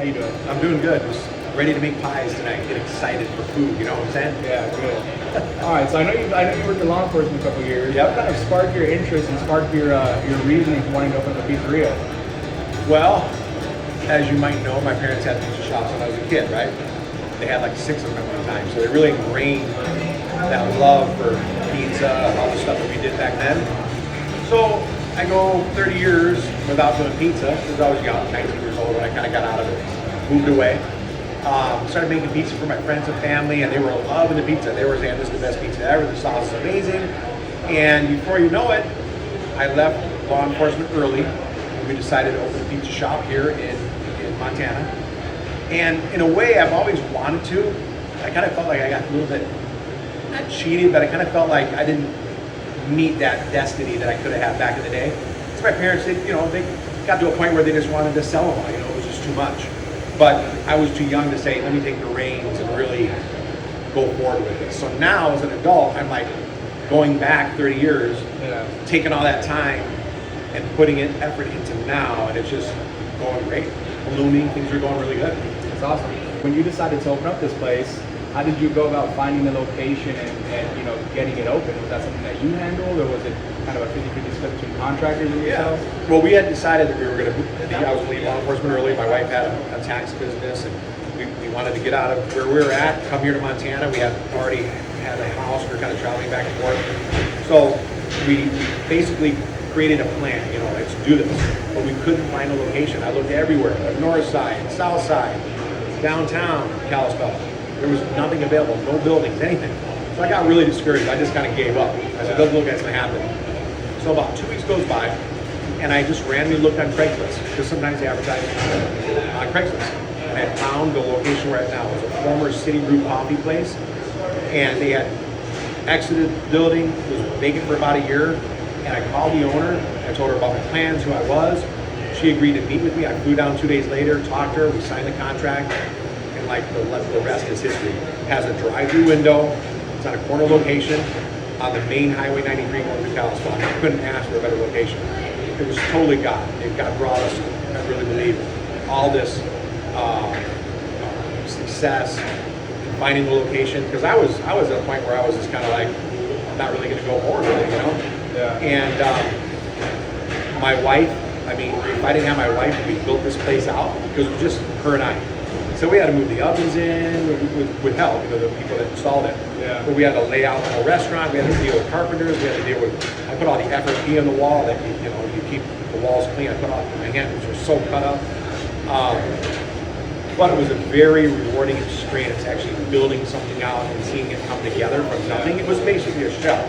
How you doing? I'm doing good. Just ready to make pies tonight. Get excited for food. You know what I'm saying? Yeah, good. All right, so I know you worked in law enforcement a couple of years. Yep. What kind of sparked your interest and sparked your reasoning for wanting to open up a pizzeria? Well, as you might know, my parents had pizza shops when I was a kid, right? They had like 6 of them at one time, so they really ingrained that love for pizza and all the stuff that we did back then. So I go 30 years without doing pizza because I was young, 19 years old when I kind of got out of it, moved away. Started making pizza for my friends and family, and they were loving the pizza. They were saying, this is the best pizza ever, the sauce is amazing. And before you know it, I left law enforcement early, and we decided to open a pizza shop here in Montana. And in a way, I've always wanted to. I kind of felt like I got a little bit, not cheated, but I kind of felt like I didn't meet that destiny that I could have had back in the day. Because my parents, they got to a point where they just wanted to sell them all. It was just too much. But I was too young to say, let me take the reins and really go forward with it. So now, as an adult, I'm like going back 30 years, taking all that time and putting in effort into now, and it's just going great. Blooming, things are going really good. That's awesome. When you decided to open up this place, how did you go about finding the location and getting it open? Was that something that you handled, or was it kind of a 50-50 split between contractors and yourself? Well, we had decided that we were going to, I was leaving law enforcement early. My wife had a tax business, and we wanted to get out of where we were at, come here to Montana. We had already had a house. We were kind of traveling back and forth. So we basically created a plan, let's do this. But we couldn't find a location. I looked everywhere, the north side, south side, downtown Kalispell. There was nothing available, no buildings, anything. So I got really discouraged. I just kind of gave up. I said, doesn't look like it's going to happen. So about 2 weeks goes by, and I just randomly looked on Craigslist, because sometimes they advertise on Craigslist. And I found the location right now. It was a former City Brew coffee place, and they had exited the building. It was vacant for about a year, and I called the owner. I told her about my plans, who I was. She agreed to meet with me. I flew down 2 days later, talked to her. We signed the contract. Like the rest is history. It has a drive-through window. It's on a corner location on the main Highway 93 going through Kalispell. I couldn't ask for a better location. It was totally God. God brought us, I really believe, all this success in finding the location. Because I was at a point where I was just kind of like, not really going to go forward with it, Yeah. And my wife, if I didn't have my wife, we built this place out because it was just her and I. So we had to move the ovens in with help, the people that installed it. Yeah. But we had to lay out the whole restaurant. We had to deal with carpenters. We had to deal with. I put all the FFP on the wall that you keep the walls clean. I put all my hands, which were so cut up. But it was a very rewarding experience actually building something out and seeing it come together from nothing. It was basically a shell,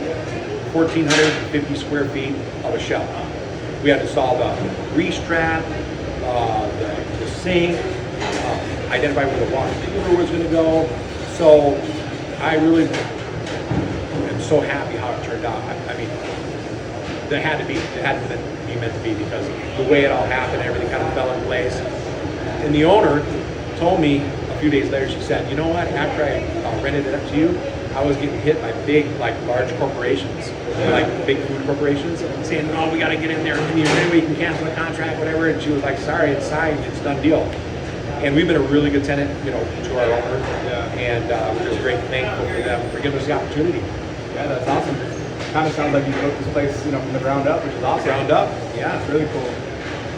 1,450 square feet of a shell. We had to install the grease trap, the sink. Identify where the water cooler was going to go. So I really am so happy how it turned out. It had to be meant to be because the way it all happened, everything kind of fell in place. And the owner told me a few days later, she said, you know what, after I rented it up to you, I was getting hit by big, large corporations, big food corporations, saying, no, we got to get in there. Can you any way you can cancel the contract, whatever? And she was like, sorry, it's signed, it's done deal. And we've been a really good tenant, to our owner, and we're just very thankful for them for giving us the opportunity. Yeah, that's awesome. Kind of sounds like you built this place, from the ground up, which is awesome. Ground up, yeah, it's really cool.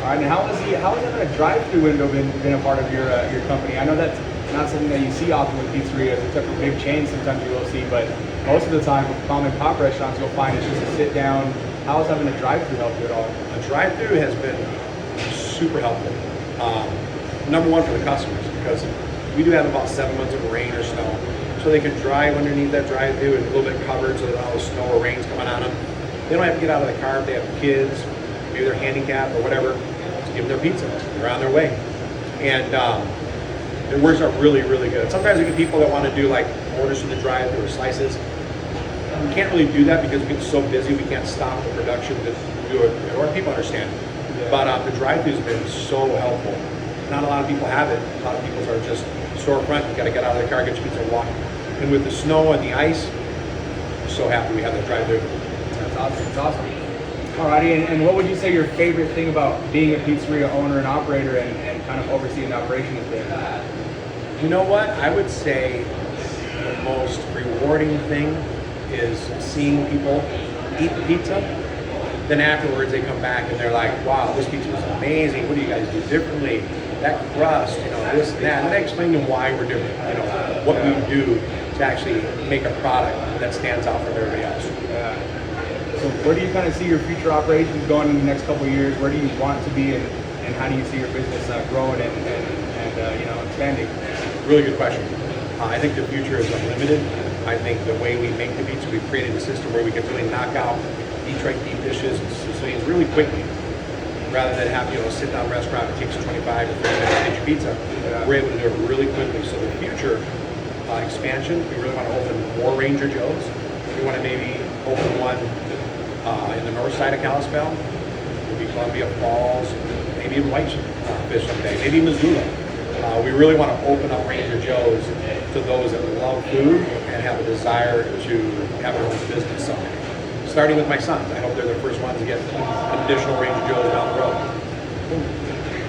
All right, and how has having a drive-through window been a part of your company? I know that's not something that you see often with pizzerias, except for big chains. Sometimes you will see, but most of the time, with mom and pop restaurants, you'll find it's just a sit down. How has having a drive-through helped you at all? A drive-through has been super helpful. Number one for the customers, because we do have about 7 months of rain or snow, so they can drive underneath that drive-through and a little bit covered so that all the snow or rain's coming on them. They don't have to get out of the car if they have kids, maybe they're handicapped or whatever, to give them their pizza. They're on their way. And it works out really, really good. Sometimes we get people that want to do orders from the drive-through or slices. We can't really do that because we get so busy we can't stop the production to do it, or people understand. Yeah. But the drive-through has been so helpful. Not a lot of people have it. A lot of people are just storefront. You got to get out of the car, get your pizza, and walk. And with the snow and the ice, we're so happy we have that drive-through. That's awesome. It's awesome. Alrighty, and what would you say your favorite thing about being a pizzeria owner and operator and kind of overseeing the operation has been? You know what? I would say the most rewarding thing is seeing people eat the pizza. Then afterwards they come back and they're like, wow, this pizza was amazing. What do you guys do differently? That crust, this and that. And then I explain to them why we're different, what we do to actually make a product that stands out from everybody else. Yeah. So where do you kind of see your future operations going in the next couple of years? Where do you want to be, and how do you see your business growing and expanding? Really good question. I think the future is unlimited. I think the way we make the pizza, we've created a system where we can really knock out Detroit deep dishes and Sicilians really quickly. Rather than have a sit-down restaurant that takes 25 to 30 minutes to get your pizza, we're able to do it really quickly. So the future expansion, we really want to open more Ranger Joe's. We want to maybe open one in the north side of Kalispell, maybe Columbia Falls, maybe in Whitefish someday, maybe Missoula. We really want to open up Ranger Joe's to those that love food and have a desire to have their own business someday. Starting with my sons. I hope they're the first ones to get additional Ranger Joe's down the road.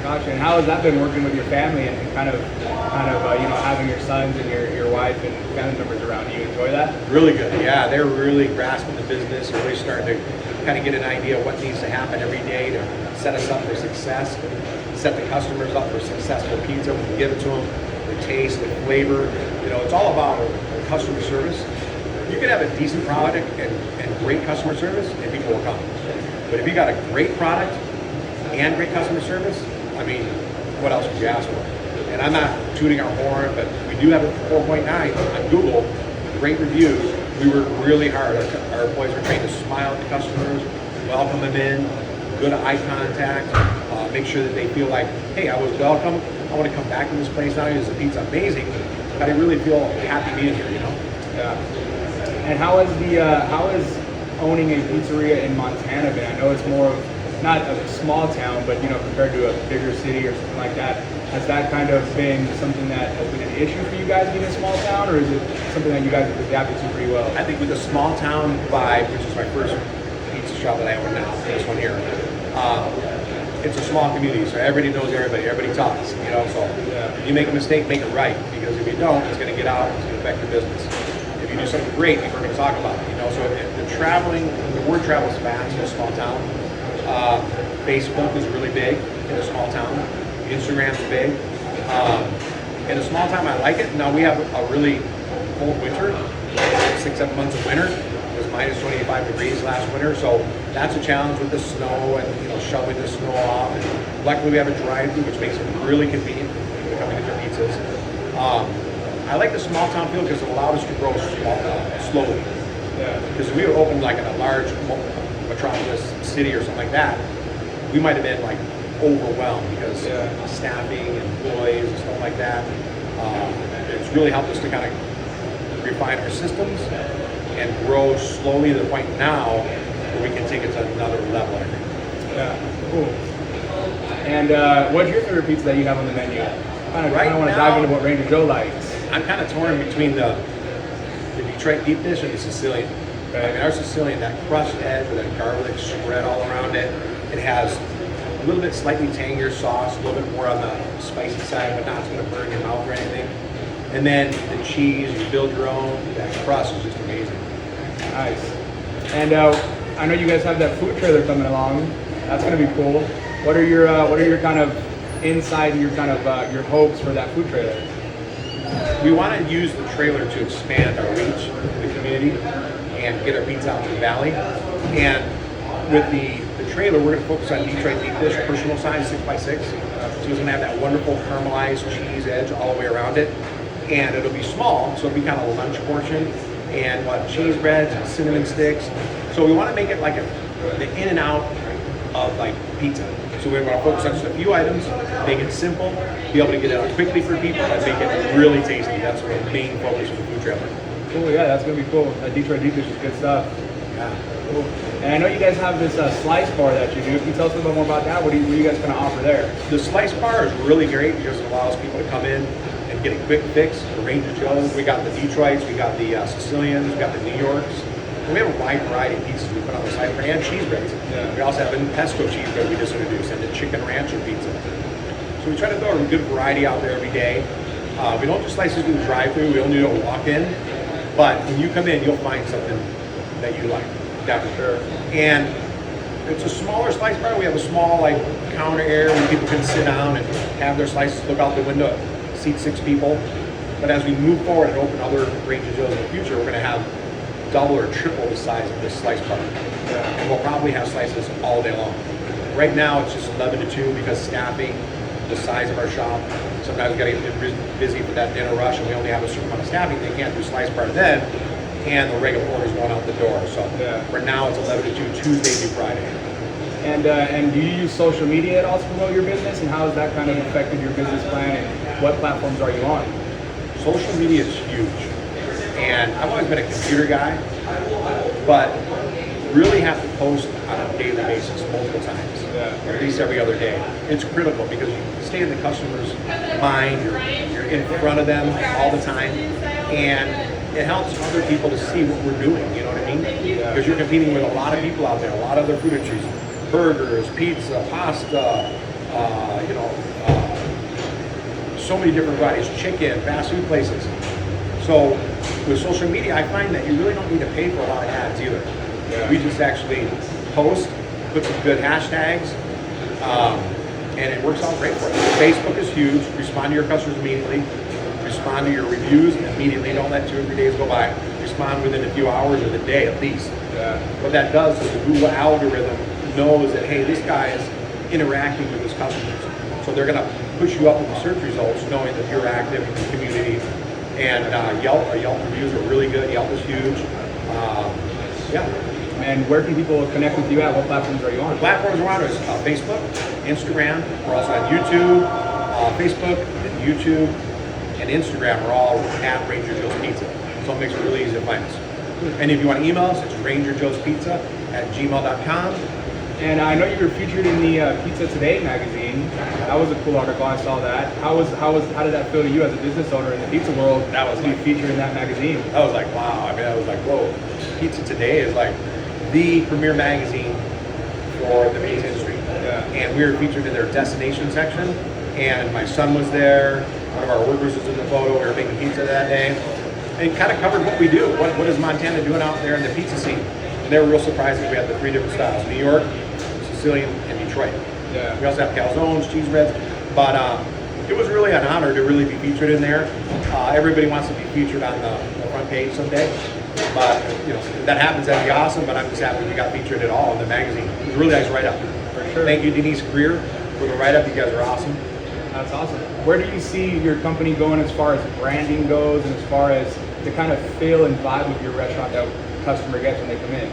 Gotcha. And how has that been working with your family and kind of having your sons and your wife and family members around? Do you enjoy that? Really good. Yeah, they're really grasping the business. They're really starting to kind of get an idea of what needs to happen every day to set us up for success, set the customers up for successful pizza when we give it to them, the taste, the flavor. It's all about customer service. You can have a decent product and great customer service, and people will come. But if you got a great product and great customer service, what else could you ask for? And I'm not tooting our horn, but we do have a 4.9 on Google, great reviews. We work really hard. Our employees are trained to smile at the customers, welcome them in, good eye contact, make sure that they feel like, hey, I was welcome. I want to come back to this place now because the pizza amazing. But I really feel happy being here, Yeah. And how is owning a pizzeria in Montana been? I know it's more of not a small town, but compared to a bigger city or something like that. Has that kind of been something that has been an issue for you guys being a small town, or is it something that you guys have adapted to pretty well? I think with the small town vibe, which is my first pizza shop that I own now, this one here, it's a small community, so everybody knows everybody talks, so if you make a mistake, make it right, because if you don't, it's going to get out, it's going to affect your business. If you do something great, people are going to talk about it, so the word travels fast in a small town. Facebook is really big in a small town. Instagram's big. In a small town, I like it. Now we have a really cold winter, 6-7 months of winter. It was minus 25 degrees last winter, so that's a challenge with the snow and shoveling the snow off. And luckily we have a drive-through, which makes it really convenient for people to come and get their pizzas. I like the small town feel because it allowed us to grow slowly. Yeah. Because if we were opened like in a large metropolis city or something like that, we might have been like overwhelmed because staffing and employees and stuff like that. It's really helped us to kind of refine our systems and grow slowly to the point now where we can take it to another level, I think. Yeah, cool. And what's your favorite pizza that you have on the menu? I want to dive into what Ranger Joe likes. I'm kind of torn between the Detroit deep dish and the Sicilian. Okay. Our Sicilian, that crushed edge with that garlic spread all around it, it has a little bit slightly tangier sauce, a little bit more on the spicy side, but not it's going to burn your mouth or anything. And then the cheese, you build your own. That crust is just amazing. Nice. And I know you guys have that food trailer coming along. That's going to be cool. What are your kind of insight and your kind of your hopes for that food trailer? We want to use the trailer to expand our reach in the community and get our pizza out to the valley. And with the trailer, we're going to focus on Detroit deep dish, personal size, 6x6. So it's going to have that wonderful caramelized cheese edge all the way around it. And it'll be small, so it'll be kind of a lunch portion. And we'll have cheese breads and cinnamon sticks. So we want to make it like the in and out of like pizza. So we're going to focus on just a few items, make it simple, be able to get it out quickly for people, and make it really tasty. That's our main focus of the food trailer. Cool, yeah, that's going to be cool. Detroit deep dish is good stuff. Yeah. Cool. And I know you guys have this slice bar that you do. Can you tell us a little bit more about that? What are you guys going to offer there? The slice bar is really great because it allows people to come in and get a quick fix. The Ranger Joe's, we got the Detroits, we got the Sicilians, we got the New Yorks. We have a wide variety of pizzas we put on the side, and cheese breads. Yeah. We also have a pesto cheese bread we just introduced, and the chicken rancher pizza. So we try to throw a good variety out there every day. We don't do slices through the drive-through. We only do a walk-in. But when you come in, you'll find something that you like, definitely. Sure. And it's a smaller slice bar. We have a small like counter area where people can sit down and have their slices, look out the window, seat 6 people. But as we move forward and open other Ranger Joe's in the future, we're going to have double or triple the size of this slice bar. Yeah. And we'll probably have slices all day long. Right now, it's just 11 to 2 because staffing, the size of our shop. Sometimes we got to get busy for that dinner rush, and we only have a certain amount of staffing. They can't do slice bar then, and the regular order's going out the door. So for now, it's 11 to 2, Tuesday through Friday. And do you use social media at all to promote your business? And how has that kind of affected your business plan? And what platforms are you on? Social media is huge. And I've always been a computer guy, but really have to post on a daily basis, multiple times, or at least every other day. It's critical because you stay in the customer's mind, you're in front of them all the time, and it helps other people to see what we're doing, you know what I mean? Because you're competing with a lot of people out there, a lot of other food industries, burgers, pizza, pasta, so many different varieties, chicken, fast food places. So with social media, I find that you really don't need to pay for a lot of ads either. We just actually post, put some good hashtags, and it works out great for us. Facebook is huge. Respond to your customers immediately. Respond to your reviews immediately. Don't let 2 or 3 days go by. Respond within a few hours or the day at least. What that does is the Google algorithm knows that, hey, this guy is interacting with his customers. So they're going to push you up in the search results knowing that you're active in the community. And Yelp reviews are really good. Yelp is huge. And where can people connect with you at? What platforms are you on? The platforms we're on is Facebook, Instagram. We're also on YouTube, Facebook, and YouTube, and Instagram. We're all at Ranger Joe's Pizza. So it makes it really easy to find us. And if you want to email us, it's rangerjoespizza@gmail.com. And I know you were featured in the Pizza Today magazine. That was a cool article. I saw that. How did that feel to you as a business owner in the pizza world? That was to be featured in that magazine. I was like, wow. I mean, I was like, whoa. Pizza Today is like the premier magazine for the pizza industry. And we were featured in their destination section. And my son was there. One of our workers was in the photo. We were making pizza that day. And it kind of covered what we do. What is Montana doing out there in the pizza scene? And they were real surprised that we had the 3 different styles: New York, Sicilian, and Detroit. We also have calzones, cheese breads. But it was really an honor to really be featured in there. Everybody wants to be featured on the front page someday. But if that happens, that'd be awesome. But I'm just happy we got featured at all in the magazine. It was a really nice write-up. For sure. Thank you, Denise Greer, for the write-up. You guys are awesome. That's awesome. Where do you see your company going as far as branding goes, and as far as the kind of feel and vibe of your restaurant that the customer gets when they come in?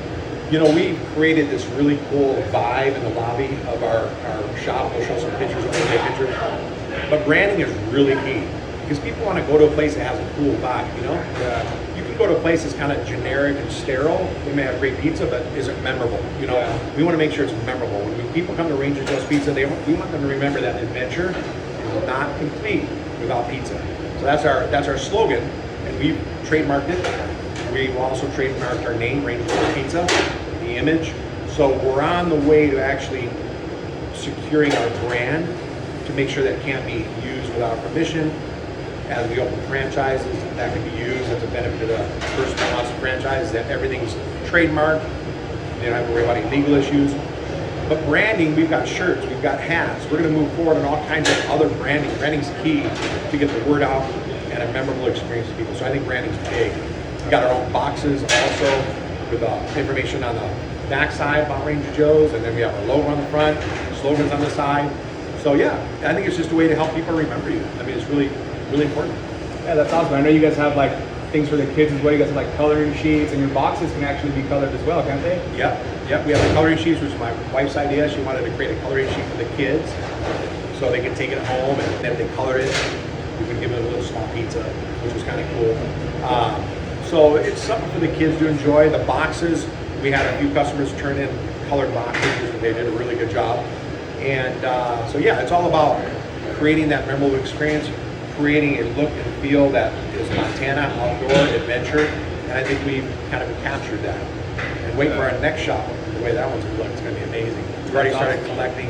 We've created this really cool vibe in the lobby of our shop. We'll show some pictures, pictures. But branding is really key because people want to go to a place that has a cool vibe, You can go to a place that's kind of generic and sterile. They may have great pizza, but isn't memorable, We want to make sure it's memorable. When people come to Ranger Joe's Pizza, we want them to remember that adventure is not complete without pizza. So that's our slogan, and we've trademarked it. We've also trademarked our name, Ranger Joe's Pizza, the image. So we're on the way to actually securing our brand to make sure that it can't be used without permission. As we open franchises, that can be used as a benefit of the person who wants a franchise, that everything's trademarked. They don't have to worry about any legal issues. But branding, we've got shirts, we've got hats. We're going to move forward on all kinds of other branding. Branding's key to get the word out and a memorable experience to people. So I think branding's big. We've got our own boxes also with information on the back side about Ranger Joe's, and then we have our logo on the front, slogans on the side. So yeah, I think it's just a way to help people remember you. I mean, it's really important. Yeah, that's awesome. I know you guys have like things for the kids as well. You guys have like coloring sheets, and your boxes can actually be colored as well, can't they? Yep. We have the coloring sheets, which is my wife's idea. She wanted to create a coloring sheet for the kids so they could take it home, and then if they color it, we would give them a little small pizza, which was kind of cool. So it's something for the kids to enjoy. The boxes, we had a few customers turn in colored boxes, and they did a really good job. And so yeah, it's all about creating that memorable experience, creating a look and feel that is Montana, outdoor, adventure, and I think we've kind of captured that. And wait for our next shop, the way that one's going to look, it's going to be amazing. We've already started collecting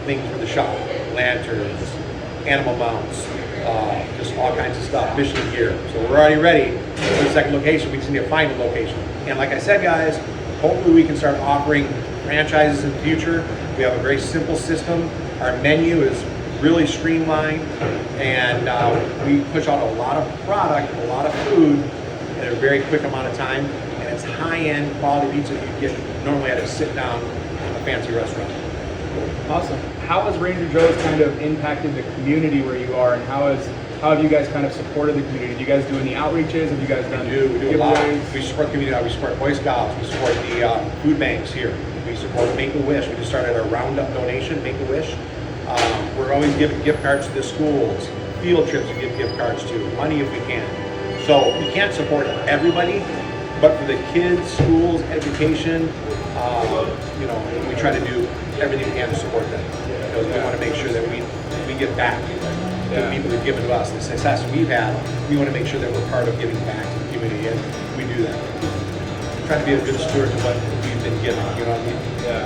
things for the shop. lanterns, animal mounts, just all kinds of stuff, Michelin gear. So we're already ready for the second location. We just need to find a location. And like I said, guys, hopefully we can start offering franchises in the future. We have a very simple system. Our menu is really streamlined, and we push out a lot of product, a lot of food in a very quick amount of time. And it's high-end quality pizza you get normally at a sit-down in a fancy restaurant. Awesome. How has Ranger Joe's kind of impacted the community where you are, and how have you guys kind of supported the community? Do you guys do any outreaches? Have you guys done We do a lot. giveaways? We support the community. We support Boy Scouts. We support the food banks here. We support Make-A-Wish. We just started a roundup donation, Make-A-Wish. We're always giving gift cards to the schools, field trips we give gift cards to, money if we can. So we can't support everybody, but for the kids, schools, education, we try to do everything we can to support them. Because we want to make sure that we give back to the people who've given to us. The success we've had, we want to make sure that we're part of giving back to the community, and we do that. Try to be a good steward of what we've been given, you know what I mean? Yeah.